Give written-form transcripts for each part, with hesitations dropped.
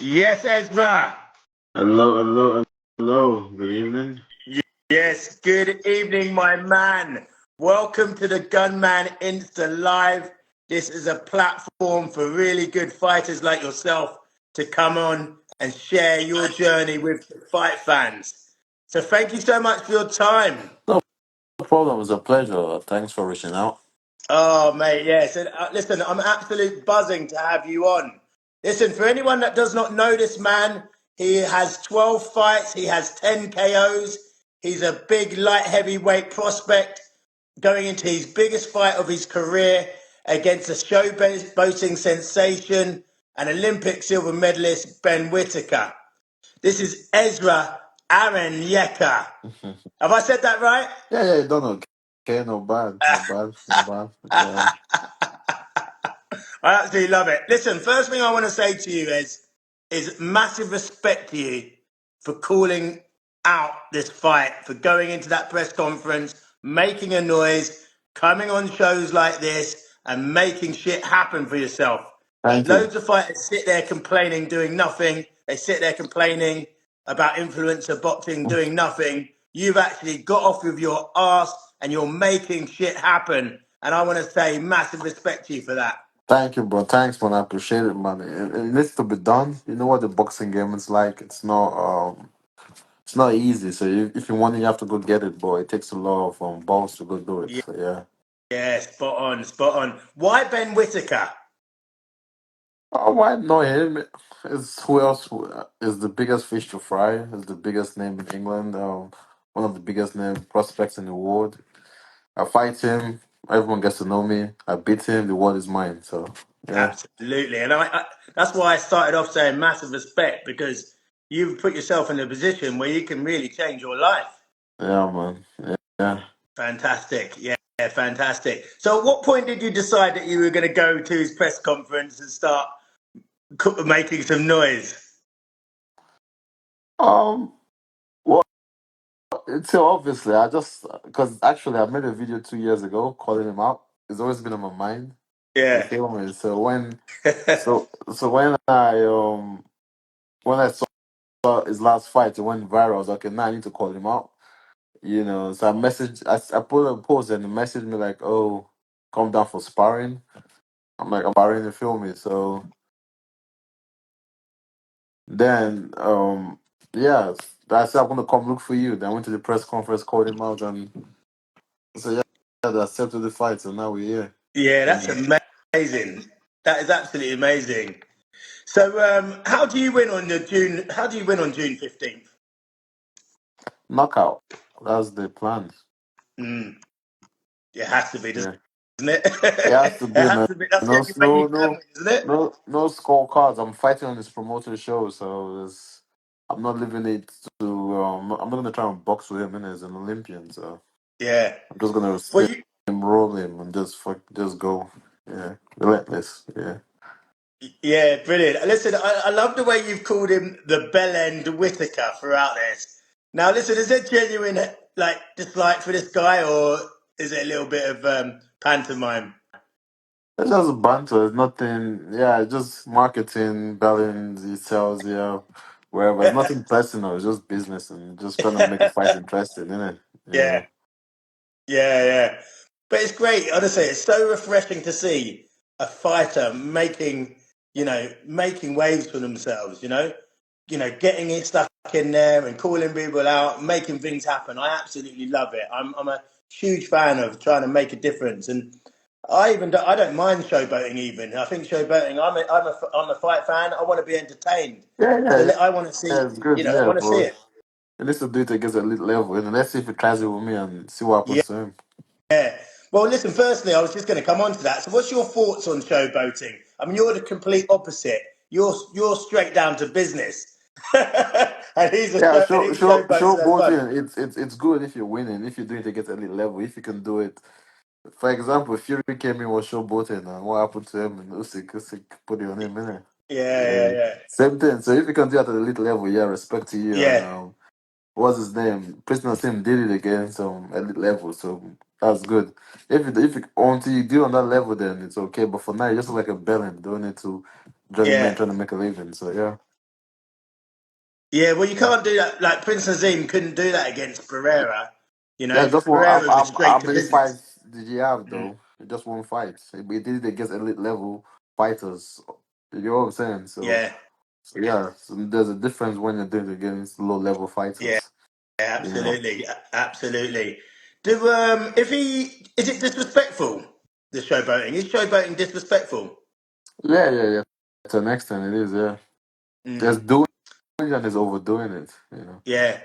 Yes, Ezra. Hello. Good evening. Yes, good evening, my man. Welcome to the Gunman Insta Live. This is a platform for really good fighters like yourself to come on and share your journey with the fight fans. So thank you so much for your time. No problem. It's a pleasure. Thanks for reaching out. Oh, mate, yes. And listen, I'm absolute buzzing to have you on. Listen, for anyone that does not know this man, he has 12 fights, he has 10 KOs. He's a big light heavyweight prospect going into his biggest fight of his career against a showboating sensation and Olympic silver medalist Ben Whittaker. This is Ezra Aaron Yecker. Have I said that right? You don't know. Okay, no bad. No bad. No bad. Yeah. I absolutely love it. Listen, first thing I want to say to you is massive respect to you for calling out this fight, for going into that press conference, making a noise, coming on shows like this, and making shit happen for yourself. Thank you. Loads of fighters sit there complaining, doing nothing. They sit there complaining about influencer boxing, doing nothing. You've actually got off with your ass and you're making shit happen. And I want to say massive respect to you for that. Thank you, bro. Thanks, man. I appreciate it, man. It needs to be done. You know what the boxing game is like. It's not easy. So if you want it, you have to go get it, boy. It takes a lot of balls to go do it. Yeah, So yeah. yeah, spot on, spot on. Why Ben Whittaker? Oh, why not him? Is who else is the biggest fish to fry? Is the biggest name in England. One of the biggest name prospects in the world. I fight him. Everyone gets to know me. I beat him. The world is mine. So yeah, Absolutely, and I that's why I started off saying massive respect because you've put yourself in a position where you can really change your life. yeah, man. Yeah. Fantastic, yeah, fantastic. So, at what point did you decide that you were going to go to his press conference and start making some noise? Um. Well, it's obviously I just because actually I made a video 2 years ago calling him out. It's always been on my mind. You Yeah, feel me? So when I saw his last fight, it went viral. I was like, okay, now I need to call him out. So I put a post and he messaged me like, oh, come down for sparring. I'm like, I'm sparring, you feel me? So then, yeah, I said, I'm going to come look for you. Then I went to the press conference, called him out, and so yeah, they accepted the fight. So now we're here. yeah, Yeah. that's amazing. That is absolutely amazing. So, how do you win on the June? How do you win on June 15th? Knockout. That's the plan. Mm, it has to be, doesn't Yeah. it? It has to It be, has man. to be. That's the No, only way you no, can no, win, isn't it? no scorecards. I'm fighting on this promoter show, so I'm not leaving it to. I'm not gonna try and box with him, as an Olympian. So Yeah. I'm just gonna Well, steamroll him and just go. Yeah, relentless. Yeah. yeah, brilliant. Listen, I love the way you've called him the Bell End Whittaker throughout this. Now, listen, is there genuine dislike for this guy, or is it a little bit of pantomime? It's just banter. It's nothing. Yeah, it's just marketing, belling, the sales. Yeah, wherever. It's nothing personal. It's just business and just trying to make the fight interesting, isn't it? Yeah. Yeah, yeah. But it's great, honestly. It's so refreshing to see a fighter making waves for themselves. Getting it stuck in there and calling people out, making things happen. I absolutely love it. I'm a huge fan of trying to make a difference, and I don't mind showboating. Even I think showboating. I'm a fight fan. I want to be entertained, Yeah, so yeah, I want to see. yeah, it's good. I Yeah, want to see bro. it. He needs to do it against elite level. And let's see if he tries it with me and see what Yeah. happens to him. Well, listen, firstly, I was just going to come on to that. So, what's your thoughts on showboating? I mean, you're the complete opposite. You're straight down to business, and Yeah, he's showboating as fun. showboating. It's good if you're winning. If you do it against elite level, if you can do it. For example, Fury came in was showboating, and what happened to him? And Usyk put it on him, innit? Yeah, Yeah. same thing. So if you can do it at the elite level, yeah, respect to you. And Yeah, what's his name? Prisoner Sim did it against elite level, so that's good. If you until you do on that level, then it's okay. But for now, you just look like a bellend doing it to journeyman yeah. trying to make a living. So yeah. Yeah, well, you can't do that. Like Prince Nazim couldn't do that against Pereira. You Yeah, know, just one. Pereira was How straight to many business. fights did he have Mm. though? Just one fight. He did it against elite level fighters. You know what I'm saying? Yeah, So yeah, so there's a difference when you're doing it against low level yeah, fighters. You know. absolutely, absolutely. Do if he is it disrespectful? The showboating is showboating disrespectful. Yeah. To an extent, it is. Yeah, there's Mm. doing it and there's overdoing it. You know. Yeah,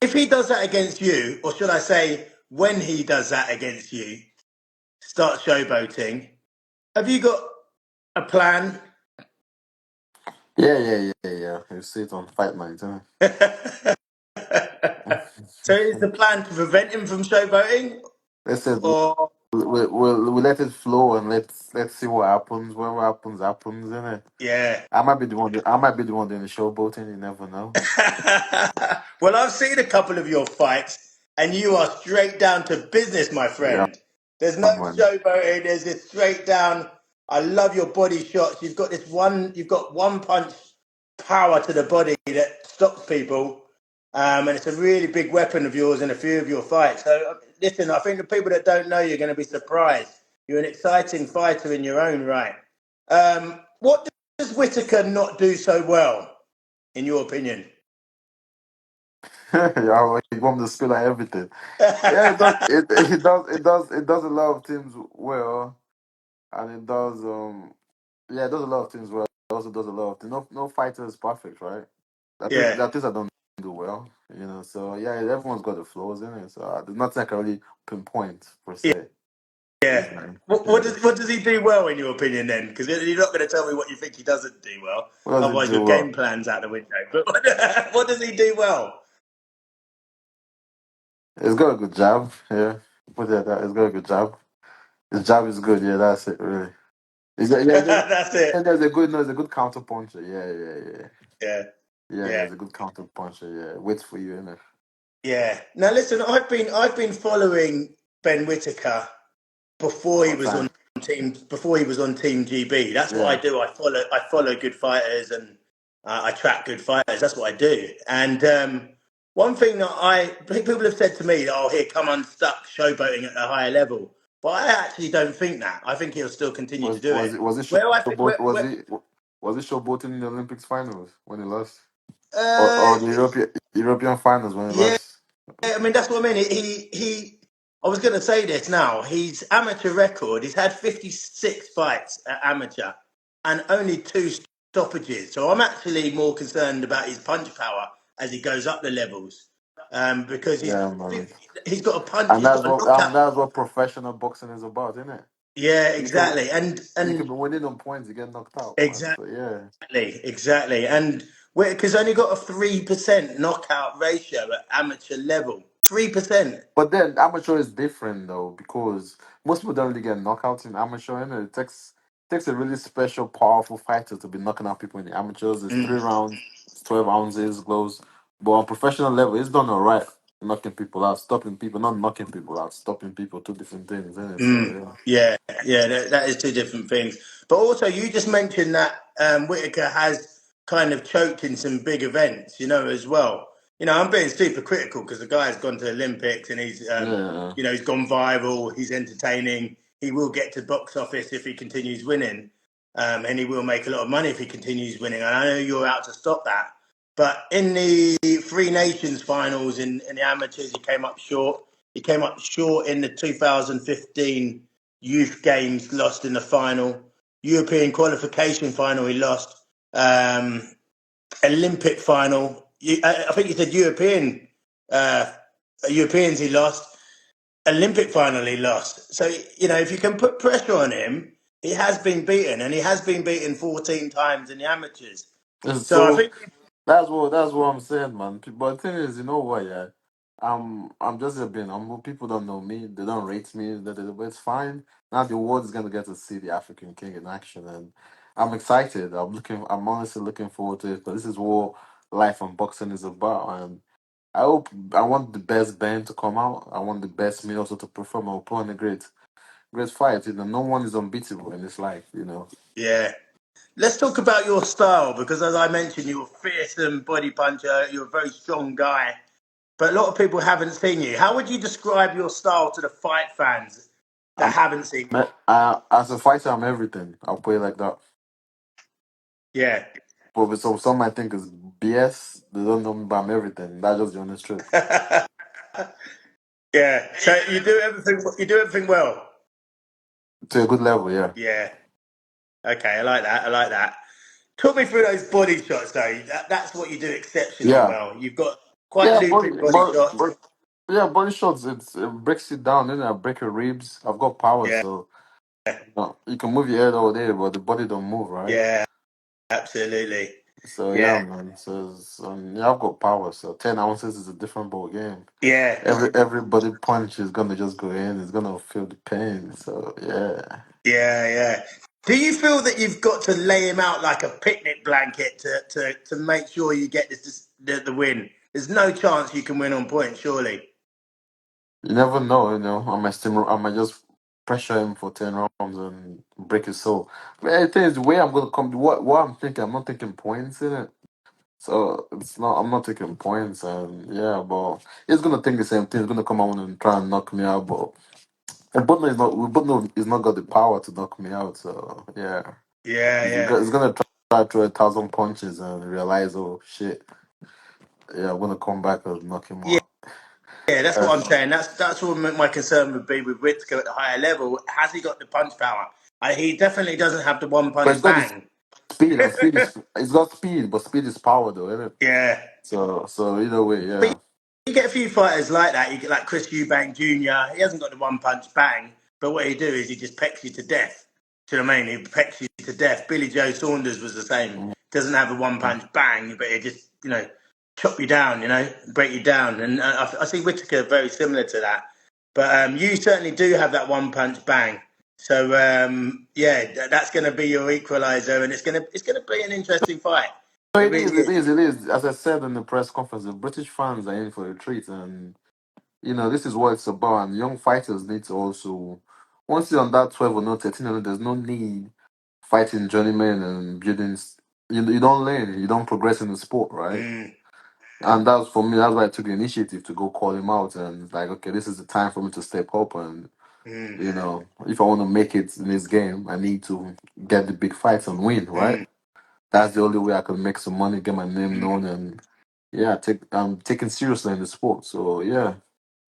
if he does that against you, or should I say, when he does that against you, start showboating. Have you got a plan? Yeah. You see it on Fight Night, isn't So it? is the plan to prevent him from showboating, Let's say or we let it flow and let's see what happens. Whatever happens, innit? yeah? I might be the one doing the showboating. You never know. Well, I've seen a couple of your fights, and you are straight down to business, my Yeah, friend. There's no man. showboating. There's this straight down. I love your body shots. You've got this one. You've got one punch power to the body that stops people, and it's a really big weapon of yours in a few of your fights. So, listen, I think the people that don't know you're going to be surprised. You're an exciting fighter in your own right. What does Whittaker not do so well, in your opinion? Yeah, you want me to spill out everything. Yeah, it does. It does a lot of things well, and it does. Yeah, it does a lot of things well. It also does a lot of things. No fighter is perfect, right? Yeah, That things I don't do well, you know. So yeah, everyone's got the flaws in it. So there's nothing I can really pinpoint per yeah, se. You yeah. know? What Yeah. does he do well in your opinion then? Because you're not going to tell me what you think he doesn't do well. What does it Otherwise, your do game well? plan's out the window. But what does he do well? It's got a good jab. Yeah, put it like that. It's got a good jab. His jab is good. Yeah, that's it. Really. That's it. There's a good. No, there's a good counter puncher. Yeah, Yeah. yeah, There's a good counter puncher. Yeah, waits for you, innit? yeah. Now listen, I've been following Ben Whittaker before he For was on time. Team GB. That's what I Yeah. do. I follow good fighters and I track good fighters. That's what I do. And one thing that people have said to me, "Oh, here, come unstuck, showboating at a higher level." But I actually don't think that. I think he'll still continue to do it. Was it Where I think, showboat? where Was it showboating in the Olympics finals when he lost, uh, or the European finals when he yeah, lost? I mean, that's what I mean. He. I was going to say this now. His amateur record. He's had 56 fights at amateur, and only two stoppages. So I'm actually more concerned about his punch power as he goes up the levels, because Yeah, man. he's got a punch. And He's got a knockout. that's what professional boxing is about, isn't it? Yeah, You can exactly. And you can and be winning on points, you get knocked out, man. exactly, So yeah. exactly. And because only got a 3% knockout ratio at amateur level. 3%. But then amateur is different though because most people don't really get knockouts in amateur. And it takes a really special, powerful fighter to be knocking out people in the amateurs. It's Mm, 3 rounds, it's 12 ounces, gloves. But on professional level, it's done alright. Knocking people out, stopping people, not knocking people out, stopping people, two different things, isn't it? So mm. yeah. Yeah, yeah, that is two different things. But also, you just mentioned that Whitaker has kind of choked in some big events, as well. I'm being super critical because the guy's gone to Olympics and Yeah. he's gone viral. He's entertaining. He will get to box office if he continues winning, and he will make a lot of money if he continues winning. And I know you're out to stop that. But in the Three Nations finals in the amateurs, he came up short. He came up short in the 2015 Youth Games, lost in the final. European qualification final, he lost. Olympic final, I think he said uh, Europeans he lost. Olympic final he lost. So, if you can put pressure on him, he has been beaten, and he has been beaten 14 times in the amateurs. So I So think, that's what I'm saying, man. But the thing is, you know what, yeah. I'm just being humble. People don't know me. They don't rate me. But it's fine. Now the world is gonna get to see the African King in action, and I'm excited. I'm honestly looking forward to it. But this is what life and boxing is about, and I want the best band to come out. I want the best me also to perform. I'll put on a great fight. No one is unbeatable in this life. yeah. Let's talk about your style because, as I mentioned, you're a fearsome body puncher. You're a very strong guy, but a lot of people haven't seen you. How would you describe your style to the fight fans that I'm, haven't seen you? as a fighter, I'm everything. I'll put it like that. Yeah. But with some might think is BS. They don't know me, but I'm everything. That's just the honest truth. Yeah. So you do everything. You do everything well. To a good level, yeah. Yeah. Okay. I like that. I like that. Talk me through those body shots, though. That's what you do exceptionally Yeah. well. You've got quite Yeah, looping body shots. yeah, body shots. It breaks it down. Then I break your ribs. I've got power, Yeah. so you can move your head all day, but the body don't move, right? Yeah. Absolutely. So yeah, Yeah. man. Yeah, I've got power. So 10 ounces is a different ball game. Yeah. Every body punch is gonna just go in. It's gonna feel the pain. So yeah. Yeah. Yeah. Do you feel that you've got to lay him out like a picnic blanket to make sure you get the win? There's no chance you can win on point, surely. You never know. I might just pressure him for 10 rounds and break his soul. But the thing is, the way I'm gonna come, what I'm thinking, I'm not taking points in it. So it's not. I'm not taking points, and yeah, but he's gonna think the same thing. He's gonna come out and try and knock me out, but and both know he's not. We both know he's not got the power to knock me out. So yeah, Yeah. Yeah. he's gonna try to throw 1,000 punches and realize, oh shit, yeah, I'm gonna come back and knock him Yeah. out. Yeah, that's Yeah. what I'm saying. That's what my concern would be with Whittaker at the higher level. Has he got the punch power? He definitely doesn't have the one But punch he's got the bang. speed, and speed is he's got speed, but speed is power, though, isn't it? Yeah. So either way, But yeah. you get a few fighters like that. You get like Chris Eubank Jr. He hasn't got the one punch bang, but what he do is he just pecks you to death. Do you know what I mean? He pecks you to death. Billy Joe Saunders was the same. Doesn't have a one punch bang, but he just chop you down. Break you down. And I see Whittaker very similar to that. But you certainly do have that one punch bang. So yeah, that's going to be your equalizer, and it's gonna be an interesting fight. So It it really is, it is. is, it is. As I said in the press conference, the British fans are in for a treat, and this is what it's about. And young fighters need to also, once you're on that 12 or not 13, there's no need fighting journeymen and building. You don't learn, you don't progress in the sport, right? Mm, And that's for me. That's why I took the initiative to go call him out, and it's like, okay, this is the time for me to step up, and mm, if I want to make it in this game, I need to get the big fights and win, right? mm, That's the only way I can make some money, get my name mm. known, and yeah, I'm taken seriously in the sport. So yeah,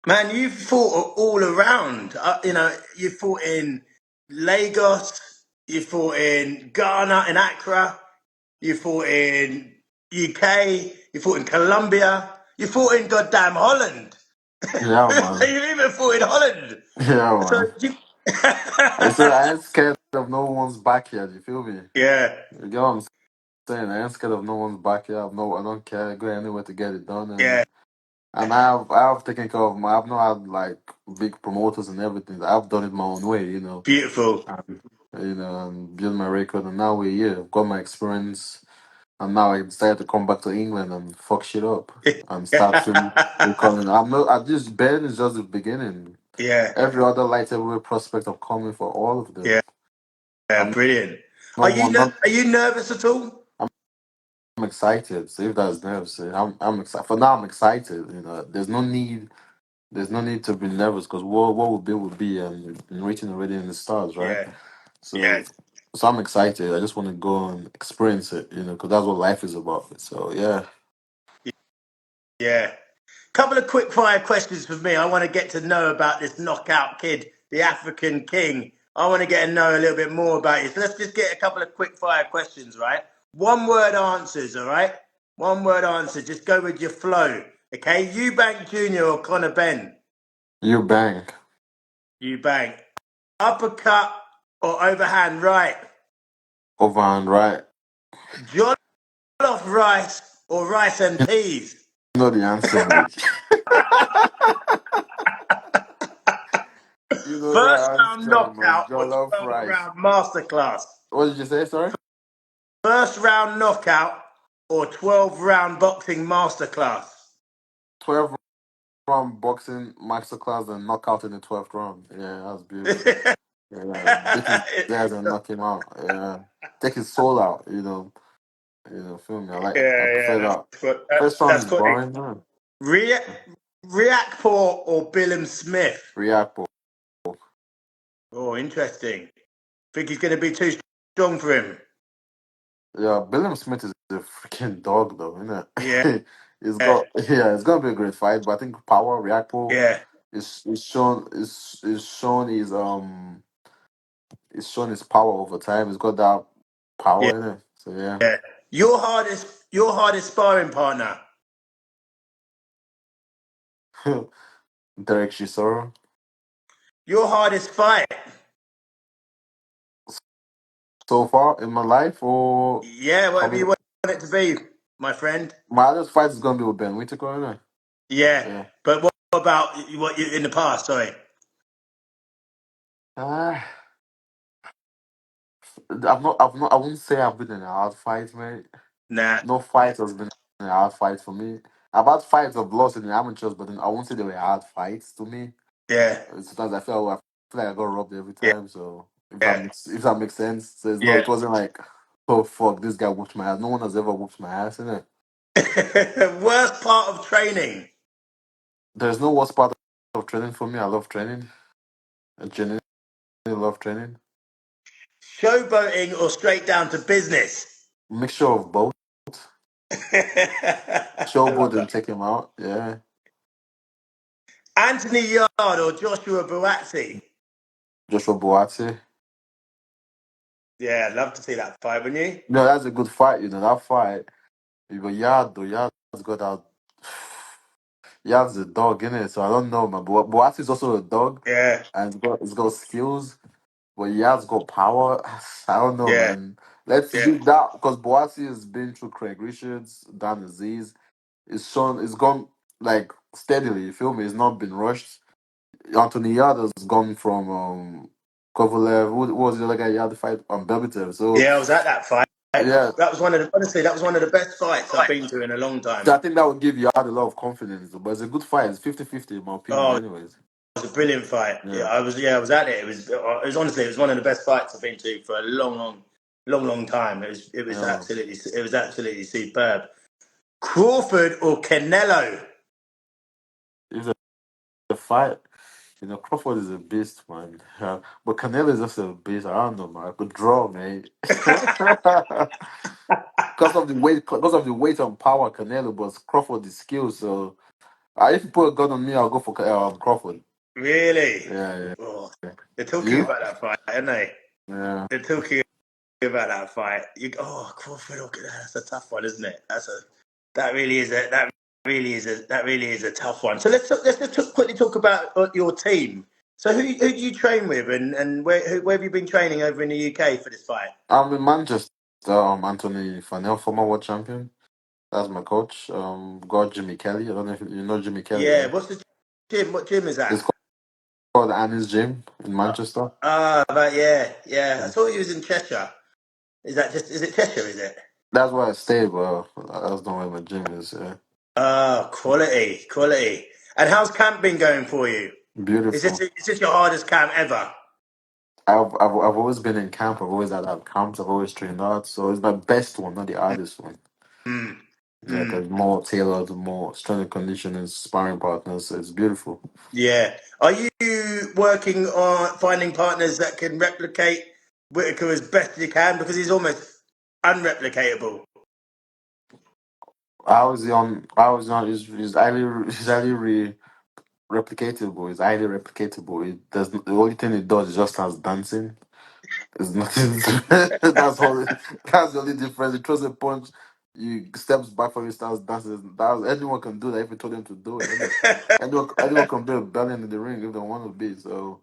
Man, you've fought all around. You fought in Lagos, you fought in Ghana, in Accra, you fought in UK, you fought in Colombia, you fought in goddamn Holland. yeah, man, You even fought in Holland. yeah, So, man. I said I ain't scared of no one's backyard. You feel me? yeah, You get what I'm saying? I ain't scared of no one's backyard. No, I don't care. I go anywhere to get it done, yeah, and I have taken care of my. I've not had like big promoters and everything. I've done it my own way, beautiful. and, and build my record. And now we're here. I've got my experience. And now I decided to come back to England and fuck shit up and start to recording. I'm not. I just Ben is just the beginning. Yeah, Every other light heavyweight prospect I'm coming for all of them. yeah, yeah, I'm brilliant. Are not you one. Not. are you nervous at all? I'm excited. So if that's nerves, I'm excited. For now, I'm excited. There's no need. There's no need to be nervous because what will be and written already in the stars, right? Yeah, So so I'm excited. I just want to go and experience it. Because that's what life is about. So yeah. yeah. Couple of quick fire questions for me. I want to get to know about this knockout kid, the African king. I want to get to know a little bit more about you. So let's just get a couple of quick fire questions, right? One word answers, all right? One word answer. Just go with your flow. Okay. Eubank Jr. or Conor Ben? You bang Eubank. Uppercut or overhand right? over and right. Jollof rice or rice and peas? You know the answer, mate. You know the First round answer, man. knockout or Jollof 12 rice. round masterclass? What did you say, sorry? First round knockout or 12 round boxing masterclass? 12 round boxing masterclass and knockout in the 12th round. Yeah, that's beautiful. Yeah, beat his ass and knock him out. Yeah, take his soul out. Feel me? I Yeah, prefer that. First round that's is quality. boring. Man. Reakpor or Billum Smith? React. Oh, interesting. Think he's going to be too strong for him? Yeah, William Smith is a freaking dog, though, isn't Yeah, it? It's gonna be a great fight, but I think power Reactpo yeah, is shown his power over time. He's got that yeah, power in it. So yeah, yeah. Your hardest sparring partner. Derek Chisora. Your hardest fight. So far in my life, or Yeah, I whatever you mean, want it to be, my friend. my other fight is gonna be with Ben Whittaker, isn't it? Yeah, Yeah. but what about what you in the past? Sorry. Ah, I wouldn't say I've been in a hard fight, mate. Nah. No fight has been a hard fight for me. I've had fights I've lost in the amateurs, but then I won't say they were hard fights to me. Yeah, Sometimes I feel like I got robbed every yeah, time. So yeah, if that makes sense, so yeah. it wasn't like, oh fuck, this guy whooped my ass. No one has ever whooped my ass, innit? Worst part of training. There's no worst part of training for me. I love training. I genuinely love training. Showboating or straight down to business. Mixture of both. I love Showboat that. and take him out. Yeah. Anthony Yard or Joshua Buatsi. Joshua Boate. Yeah, I'd love to see that fight, wouldn't you? No, that's a good fight. That fight. But Yard though, Yard's got that. Yard's a dog, innit? So I don't know, man. But Boati's also a dog, Yeah, and it's got skills. But Yard's got power. I don't know, yeah, man. Let's yeah, do that because Boati has been through Craig Richards, Dan Aziz. It's gone like steadily. You feel me? It's not been rushed. Anthony Yard has gone from Kovalev. Who was the other guy? He had the fight on Belbitev. So yeah. I was at that fight. yeah, That was that was one of the best fights I've been to in a long so time. I think that would give Yard a lot of confidence. But it's a good fight. It's 50-50 in my opinion, Oh, it anyways. was a brilliant fight. Yeah, Yeah. I was at it. It was honestly, it was one of the best fights I've been to for a long time. Yeah. It was absolutely superb. Crawford or Canelo? If the fight, Crawford is a beast, man. But Canelo is just a beast. I don't know, man. I could draw, mate. Because of the weight and power, Canelo, but Crawford is skill. So if you put a gun on me, I'll go for Crawford. Really? Yeah, yeah. Oh, they're talking You? about that fight, aren't they? Yeah. They're talking about that fight. Crawford. Okay, that's a tough one, isn't it? That really is a tough one. So let's just quickly talk about your team. So who do you train with, and where have you been training over in the UK for this fight? I'm in Manchester. Anthony Fanel, former world champion. That's my coach. Got Jimmy Kelly. I don't know if you know Jimmy Kelly, Yeah, right? what's the gym? What gym is that? It's called Annie's Gym in Manchester. But yeah. I Yeah. thought he was in Cheshire. Is it Cheshire? Is it? That's where I stay, but that's not where my gym is. Yeah. Quality. And how's camp been going for you? Beautiful. Is this your hardest camp ever? I've always been in camp. I've always had camps. I've always trained hard. So it's my best one, not the hardest one. Mm, Yeah, mm, because more tailored, more strength and conditioning, sparring partners. So it's beautiful. yeah. Are you working on finding partners that can replicate Whitaker as best as you can? Because he's almost unreplicatable. He's highly replicatable. It's highly replicatable. The only thing it does is just has dancing. It's nothing. That's the only difference. He throws a punch, you steps back from his stance, dances. Anyone can do that if you told them to do it, innit? Anyone can be a belly in the ring if they want to be. So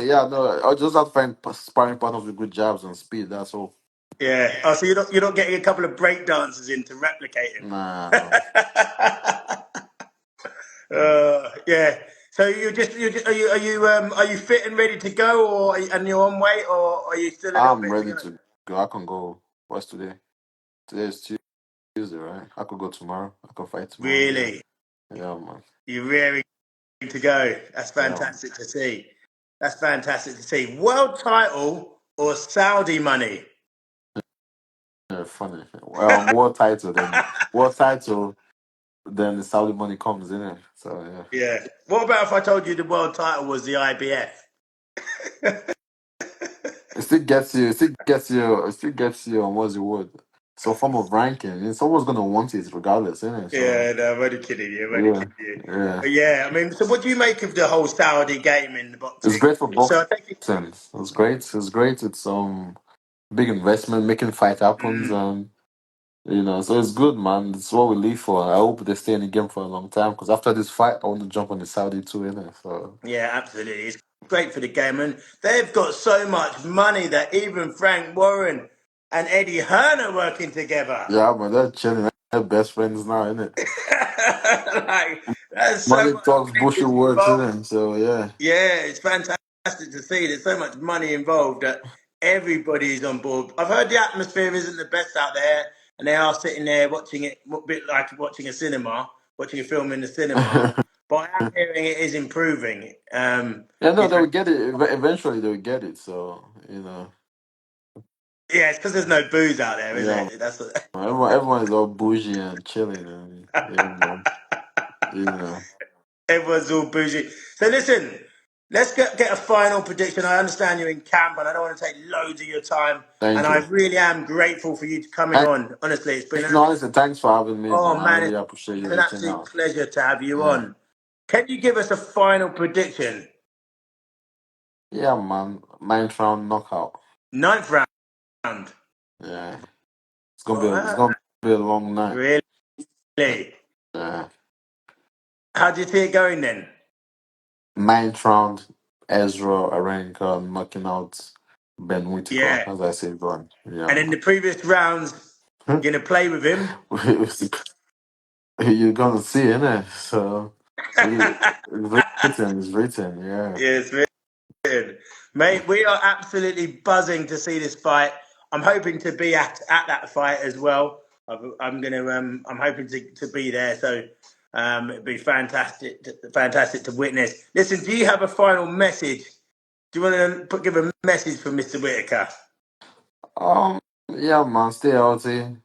yeah, no, I just have to find sparring partners with good jabs and speed. That's all. Yeah. Oh, so you're not getting a couple of break dancers in to replicate him. Nah, no. Yeah. So are you fit and ready to go, and you're on weight, or are you still a little I'm bit to ready go? to go. I can go. What's today? Today is Tuesday, right? I could go tomorrow. I could fight tomorrow. Really, Yeah, yeah, man. you're ready to go. That's Yeah, man. fantastic to see. That's fantastic to see. World title or Saudi money? Yeah, funny. World title, then the Saudi money comes in it. So yeah. Yeah. What about if I told you the world title was the IBF? It still gets you. It still gets you. It still gets you on what's the word? Some form of ranking. It's always gonna want it regardless, isn't it? So Yeah, no, I'm only kidding you. I'm only yeah, kidding you. yeah. But yeah, I mean, so what do you make of the whole Saudi game in the It's boxing? great for So boxing. I think It's great. It's great. It's big investment, making fight happens, mm, and so it's good, man. It's what we live for. I hope they stay in the game for a long time. Because after this fight, I want to jump on the Saudi too, innit? So yeah, absolutely. It's great for the game. And they've got so much money that even Frank Warren and Eddie Hearn are working together. yeah, man, they're chilling. They're best friends now, innit? Like, there's so Money much talks, bullshit business works, involved. innit? So yeah. Yeah, it's fantastic to see. There's so much money involved that everybody's on board. I've heard the atmosphere isn't the best out there, and they are sitting there watching it a bit like watching a cinema, watching a film in the cinema. But I am hearing it is improving. Yeah, no, You they know, will get it. Eventually, they will get it. So yeah, it's because there's no booze out there, is yeah, it? That's what... everyone is all bougie and chilling, and you know. Everyone's all bougie. So listen, let's get a final prediction. I understand you're in camp, and I don't want to take loads of your time. And Thank I you. really am grateful for you coming on. Honestly, it's been an No, listen, thanks for having me, oh man. I man, really appreciate you it's an reaching absolute out. pleasure to have you Yeah, on. Can you give us a final prediction? yeah, man. Ninth round knockout. Ninth round. Yeah, it's Well, gonna be a long night. really? Yeah, How do you see it going then? ninth round. Ezra Arenka knocking out Ben Whittaker, Yeah. as I say, going. Yeah, And in the previous rounds, man. you're gonna play with him. You're gonna see, innit? So it's written, yeah. Yes, good. Mate, we are absolutely buzzing to see this fight. I'm hoping to be at that fight as well. I'm hoping to be there. So it'd be fantastic to witness. Listen, do you have a final message? Do you want to give a message for Mr. Whittaker? Um, yeah, man, stay healthy.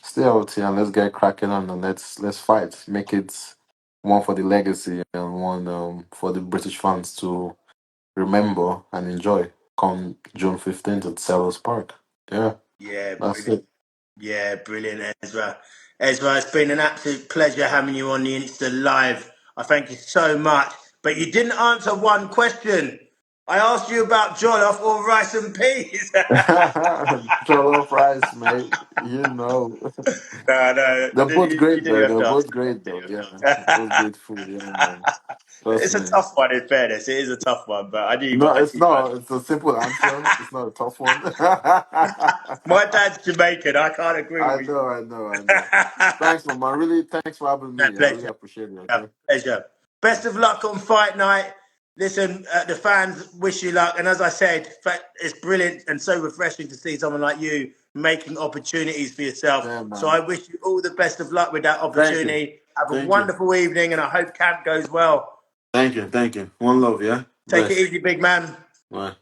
Stay healthy and let's get cracking on and let's fight. Make it one for the legacy and one for the British fans to remember and enjoy. Come June 15th at Selhurst Park. Yeah, Yeah, that's brilliant. it. Yeah, brilliant, Ezra. Ezra, it's been an absolute pleasure having you on the Insta Live. I thank you so much. But you didn't answer one question. I asked you about jollof or rice and peas. Jollof rice, mate. You know. No, They're both you great do though. have They're to both ask. great though. Yeah. Both great food, yeah, man. Trust It's a me. tough one, in fairness. It is a tough one, but No, I it's knew both. not. It's a simple answer. It's not a tough one. My dad's Jamaican. I can't agree I with know, I know, I know. you. Thanks, man. Really, thanks for having My me. I really pleasure. appreciate it. Okay. Pleasure. Yeah. Best of luck on fight night. Listen, the fans wish you luck. And as I said, it's brilliant and so refreshing to see someone like you making opportunities for yourself. Yeah, So man. I wish you all the best of luck with that Thank you. opportunity. Have a Thank you. wonderful evening, and I hope camp goes well. Thank you. Thank you. One love, yeah? Take it Bless. easy, big man. Bye.